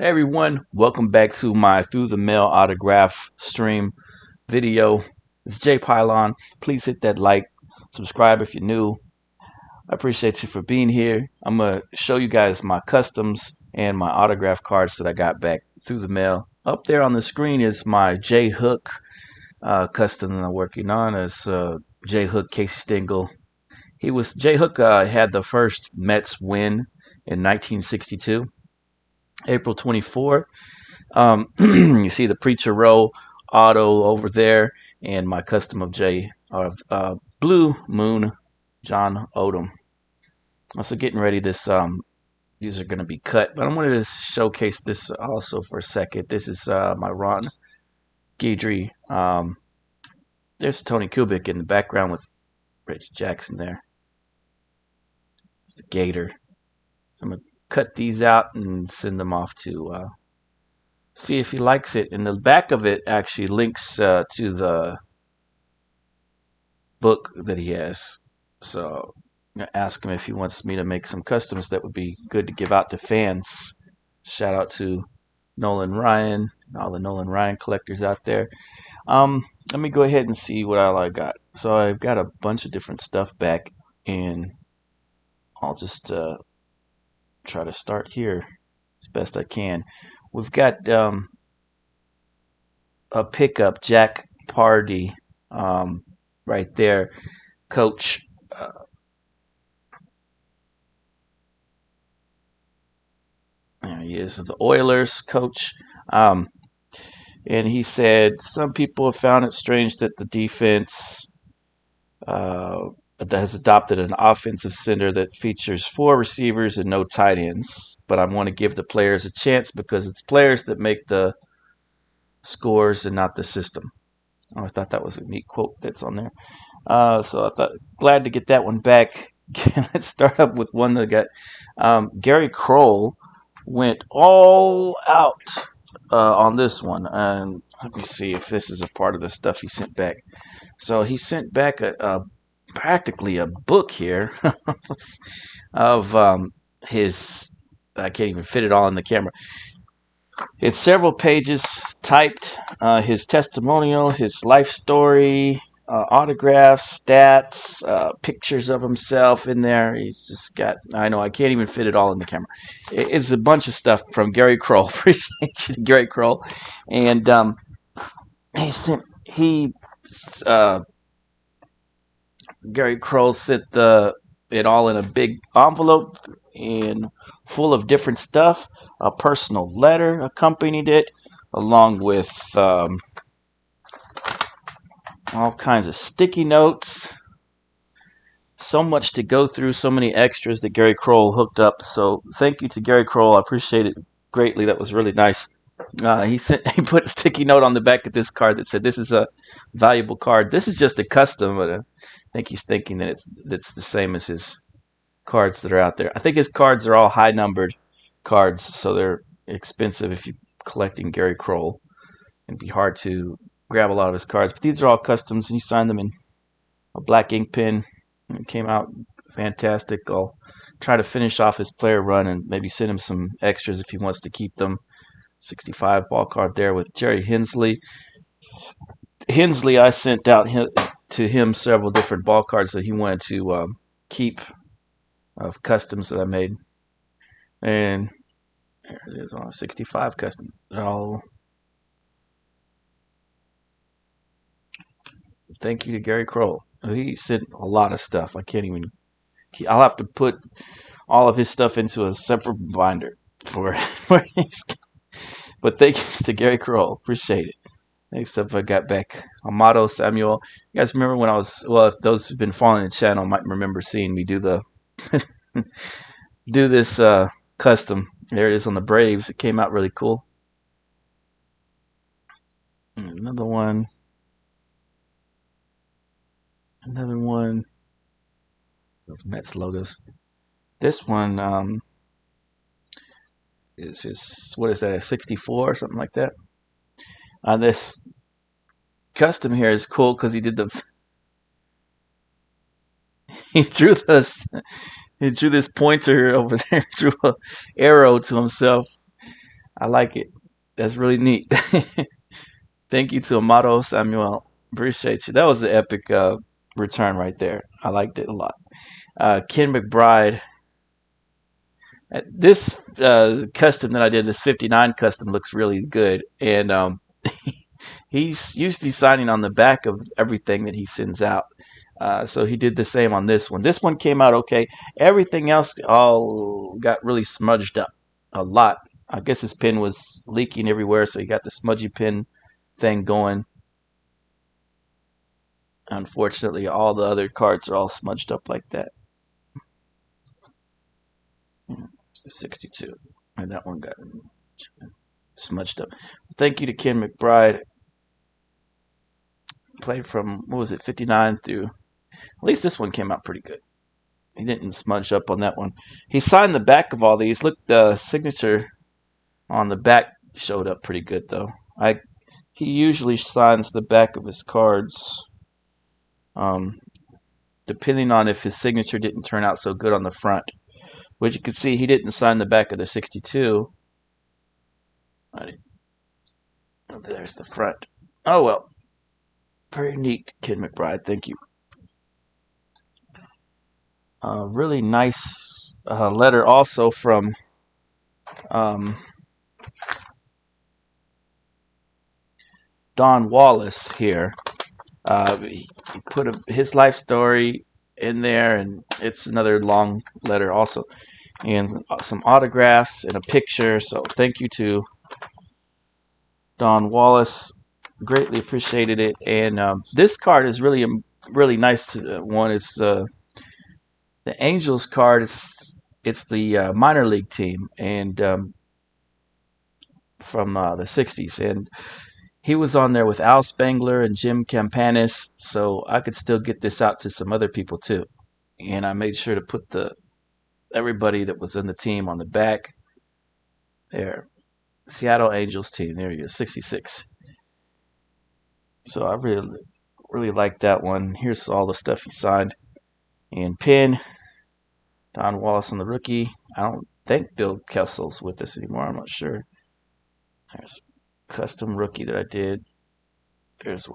Hey everyone, welcome back to my Through the Mail autograph stream video. It's Jay Pylon. Please hit that like, subscribe if you're new. I appreciate you for being here. I'm going to show you guys my customs and my autograph cards that I got back through the mail. Up there on the screen is my J Hook custom that I'm working on. It's J Hook Casey Stengel. J Hook had the first Mets win in 1962, April 24. You see the Preacher Row auto over there, and my custom of J of Blue Moon John Odom. Also getting ready. These are going to be cut, but I wanted to showcase this also for a second. This is my Ron Guidry. There's Tony Kubik in the background with Rich Jackson there. It's the Gator. So I'm gonna cut these out and send them off to see if he likes it. And the back of it actually links to the book that he has. So I'm going to ask him if he wants me to make some customs that would be good to give out to fans. Shout out to Nolan Ryan, all the Nolan Ryan collectors out there. Let me go ahead and see what all I got. So I've got a bunch of different stuff back, and I'll just try to start here as best I can. We've got a pickup, Jack Pardee, right there, coach. There he is, the Oilers coach. And he said some people have found it strange that the defense has adopted an offensive center that features 4 receivers and no tight ends. But I want to give the players a chance because it's players that make the scores and not the system. Oh, I thought that was a neat quote that's on there. So I thought, glad to get that one back. Let's start up with one that got Gary Kroll went all out on this one. And let me see if this is a part of the stuff he sent back. So he sent back practically a book here of his. I can't even fit it all in the camera. It's several pages typed, his testimonial, his life story, autographs, stats, pictures of himself in there. He's just got, I know I can't even fit it all in the camera. It's a bunch of stuff from Gary Kroll. Appreciate you, Gary Kroll. And Gary Kroll sent it all in a big envelope and full of different stuff. A personal letter accompanied it, along with all kinds of sticky notes. So much to go through, so many extras that Gary Kroll hooked up. So thank you to Gary Kroll. I appreciate it greatly. That was really nice. He put a sticky note on the back of this card that said, "This is a valuable card." This is just a custom, but I think he's thinking that it's the same as his cards that are out there. I think his cards are all high numbered cards, so they're expensive if you're collecting Gary Kroll. It'd be hard to grab a lot of his cards, but these are all customs, and you sign them in a black ink pen. It came out fantastic. I'll try to finish off his player run and maybe send him some extras if he wants to keep them. 65 ball card there with Jerry Hensley. I sent out to him several different ball cards that he wanted to keep of customs that I made. And there it is on a 65 custom. Thank you to Gary Kroll. He sent a lot of stuff. I'll have to put all of his stuff into a separate binder for his. But thank you to Gary Kroll. Appreciate it. Next up, I got back Amato Samuel. You guys remember when if those who've been following the channel might remember seeing me do this custom. There it is on the Braves. It came out really cool. Another one. Those Mets logos. This one is his, what is that, a 64 or something like that? This custom here is cool because he drew this pointer over there, drew an arrow to himself. I like it. That's really neat. Thank you to Amato Samuel. Appreciate you. That was an epic return right there. I liked it a lot. Ken McBride. This custom that I did, this 59 custom, looks really good. And he's usually signing on the back of everything that he sends out. So he did the same on this one. This one came out okay. Everything else all got really smudged up a lot. I guess his pen was leaking everywhere, so he got the smudgy pen thing going. Unfortunately, all the other cards are all smudged up like that. It's the 62. And that one got smudged up. Thank you to Ken McBride. Played from, what was it, 59 through, at least this one came out pretty good. He didn't smudge up on that one. He signed the back of all these. Look, the signature on the back showed up pretty good, though. He usually signs the back of his cards, depending on if his signature didn't turn out so good on the front. Which you can see he didn't sign the back of the 62. There's the front. Oh, well. Very neat, Ken McBride. Thank you. Really nice letter also from Don Walace here. He put his life story in there, and it's another long letter also. And some autographs and a picture. So thank you to Don Wallace. Greatly appreciated it. And this card is really nice one. It's the Angels card. It's the minor league team, and from the 60s. And he was on there with Al Spangler and Jim Campanis, so I could still get this out to some other people too. And I made sure to put everybody that was in the team on the back there. Seattle Angels team. There he is, 66. So I really like that one. Here's all the stuff he signed. And pin, Don Wallace on the rookie. I don't think Bill Kessel's with us anymore. I'm not sure. There's a custom rookie that I did. There's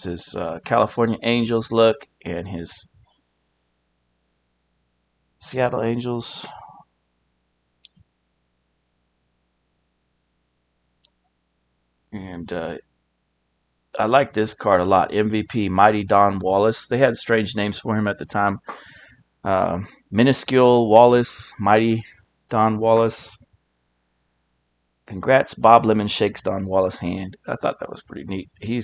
his California Angels look and his Seattle Angels. And I like this card a lot. MVP, Mighty Don Wallace. They had strange names for him at the time. Minuscule Wallace, Mighty Don Wallace. Congrats, Bob Lemon shakes Don Wallace's hand. I thought that was pretty neat. He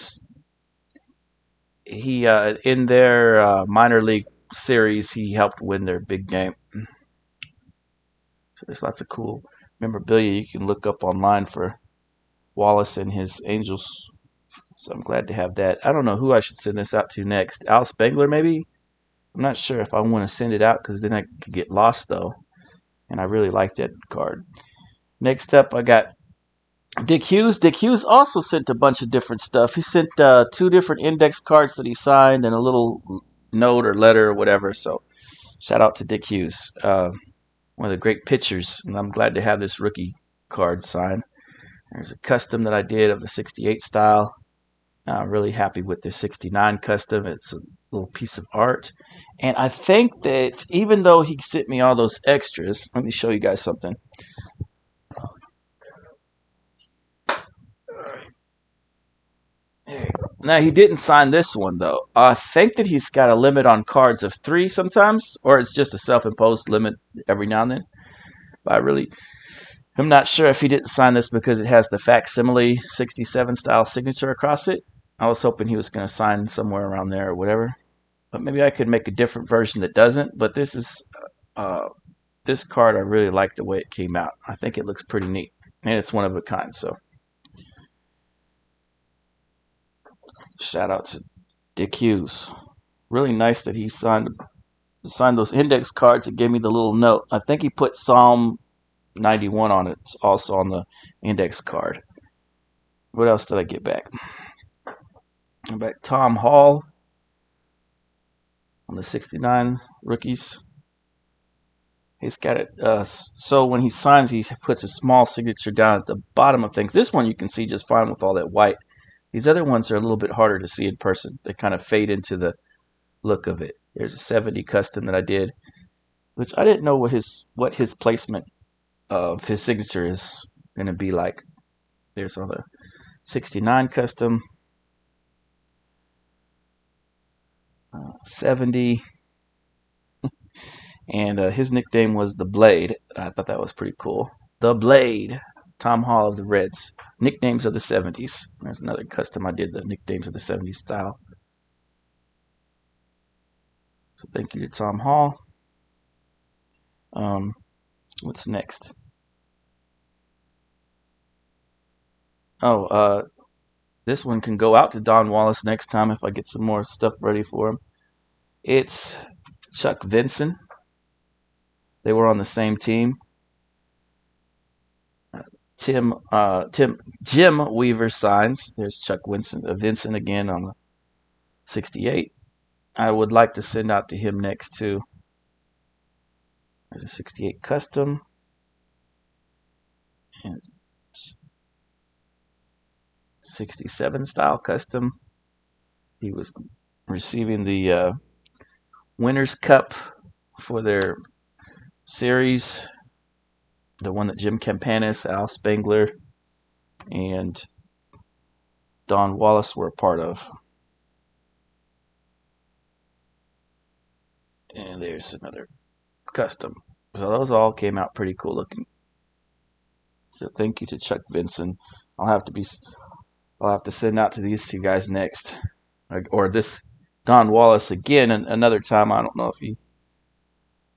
in their minor league series, he helped win their big game. So there's lots of cool memorabilia you can look up online for Wallace and his Angels. So I'm glad to have that. I don't know who I should send this out to next. Al Spangler, maybe? I'm not sure if I want to send it out because then I could get lost, though. And I really like that card. Next up, I got Dick Hughes. Dick Hughes also sent a bunch of different stuff. He sent 2 different index cards that he signed and a little note or letter or whatever. So shout out to Dick Hughes. One of the great pitchers. And I'm glad to have this rookie card signed. There's a custom that I did of the 68 style. I'm really happy with the 69 custom. It's a little piece of art. And I think that even though he sent me all those extras, let me show you guys something. There you go. Now, he didn't sign this one, though. I think that he's got a limit on cards of 3 sometimes, or it's just a self-imposed limit every now and then. But I'm not sure if he didn't sign this because it has the facsimile 67 style signature across it. I was hoping he was going to sign somewhere around there or whatever. But maybe I could make a different version that doesn't. But this card, I really like the way it came out. I think it looks pretty neat. And it's one of a kind, so. Shout out to Dick Hughes. Really nice that he signed those index cards and gave me the little note. I think he put Psalm 91 on it, also on the index card. What else did I get back? I back Tom Hall on the 69 rookies. He's got it. So when he signs, he puts a small signature down at the bottom of things. This one you can see just fine with all that white. These other ones are a little bit harder to see in person. They kind of fade into the look of it. There's a 70 custom that I did, which I didn't know what his placement of his signature is going to be like. There's all the 69 custom, 70, and his nickname was the Blade. I thought that was pretty cool. The Blade, Tom Hall of the Reds. Nicknames of the 70s. There's another custom I did, the nicknames of the 70s style. So thank you to Tom Hall. What's next? Oh, this one can go out to Don Walace next time if I get some more stuff ready for him. It's Chuck Vinson. They were on the same team. Jim Weaver signs. There's Chuck Vinson again on the 68. I would like to send out to him next too. There's a 68 custom. And 67 style custom. He was receiving the Winners' Cup for their series, the one that Jim Campanis, Al Spangler, and Don Walace were a part of. And there's another custom. So those all came out pretty cool looking. So thank you to Chuck Vinson. I'll have to send out to these two guys next, or this Don Walace again another time. I don't know if he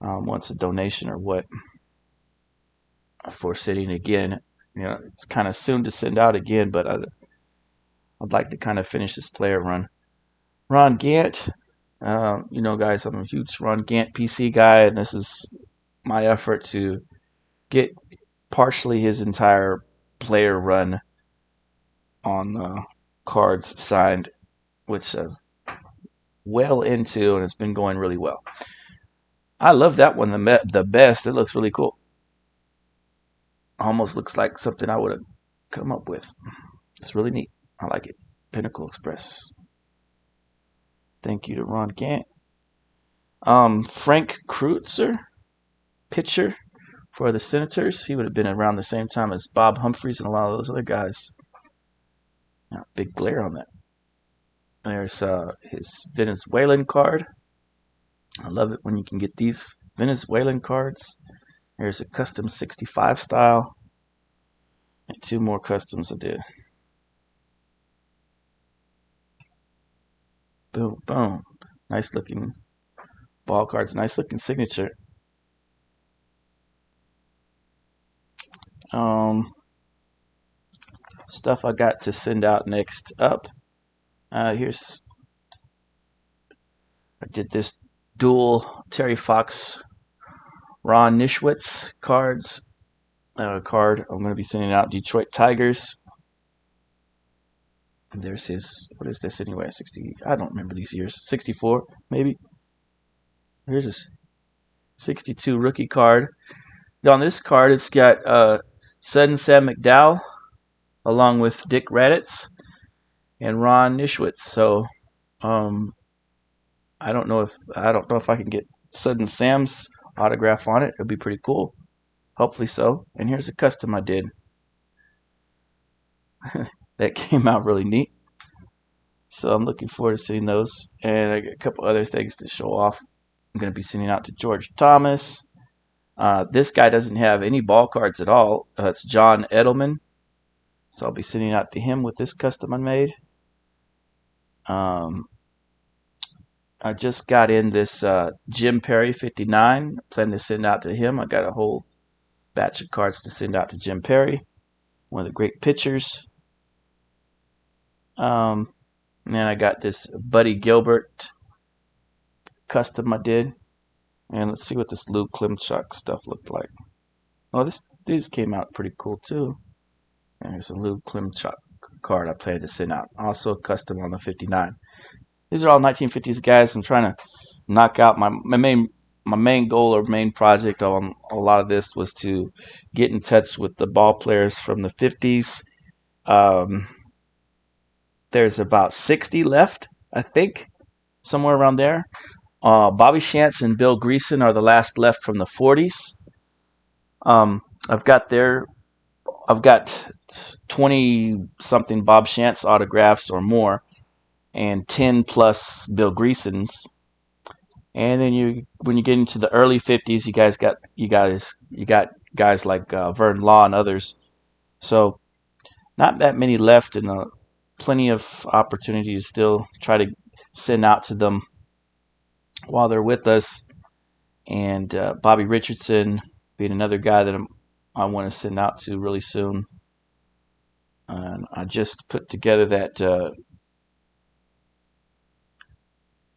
wants a donation or what for sitting again. You know, it's kind of soon to send out again, but I'd like to kind of finish this player run. Ron Gant, you know, guys, I'm a huge Ron Gant PC guy, and this is my effort to get partially his entire player run on cards signed, which I'm well into, and it's been going really well. I love that one the best. It looks really cool. Almost looks like something I would have come up with. It's really neat. I like it. Pinnacle Express. Thank you to Ron Gant. Frank Kreutzer, pitcher for the Senators. He would have been around the same time as Bob Humphreys and a lot of those other guys. Now, big glare on that. There's his Venezuelan card. I love it when you can get these Venezuelan cards. There's a custom 65 style. And two more customs I did. Boom, boom. Nice looking ball cards. Nice looking signature. Stuff I got to send out next up. I did this dual Terry Fox Ron Nischwitz cards. Card I'm going to be sending out Detroit Tigers. There's his, what is this anyway? 60, I don't remember these years. 64 maybe. Here's his 62 rookie card. On this card, it's got Sudden Sam McDowell along with Dick Raditz and Ron Nischwitz. So I don't know if I can get Sudden Sam's autograph on it. It'd be pretty cool. Hopefully so. And here's a custom I did. That came out really neat. So I'm looking forward to seeing those. And I got a couple other things to show off. I'm going to be sending out to George Thomas. This guy doesn't have any ball cards at all. It's John Edelman. So I'll be sending out to him with this custom I made. I just got in this Jim Perry 59. I plan to send out to him. I got a whole batch of cards to send out to Jim Perry. One of the great pitchers. And then I got this Buddy Gilbert custom I did. And let's see what this Lou Klimchuk stuff looked like. Oh, these came out pretty cool too. And here's a Lou Klimchuk card I plan to send out. Also a custom on the 59. These are all 1950s guys. I'm trying to knock out my main my main goal or main project on a lot of this was to get in touch with the ball players from the 50s. Um, there's about 60 left, I think, somewhere around there. Bobby Shantz and Bill Greason are the last left from the 40s. Um, I've got their I've got 20 something Bob Shantz autographs or more, and 10 plus Bill Greason's. And then when you get into the early 50s, you got guys like Vern Law and others. So not that many left, and plenty of opportunity to still try to send out to them while they're with us. And Bobby Richardson being another guy that I want to send out to really soon. And I just put together that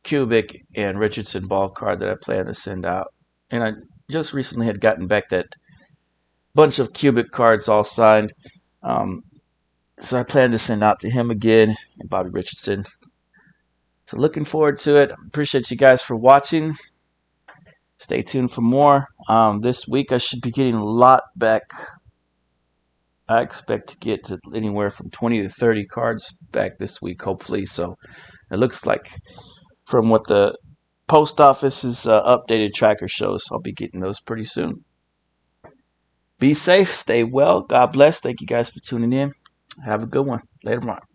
Cubic and Richardson ball card that I plan to send out. And I just recently had gotten back that bunch of Cubic cards all signed. Um, so I plan to send out to him again and Bobby Richardson. So looking forward to it. Appreciate you guys for watching. Stay tuned for more. This week I should be getting a lot back. I expect to get to anywhere from 20 to 30 cards back this week, hopefully. So it looks like from what the post office's updated tracker shows, I'll be getting those pretty soon. Be safe, stay well. God bless. Thank you guys for tuning in. Have a good one. Later on.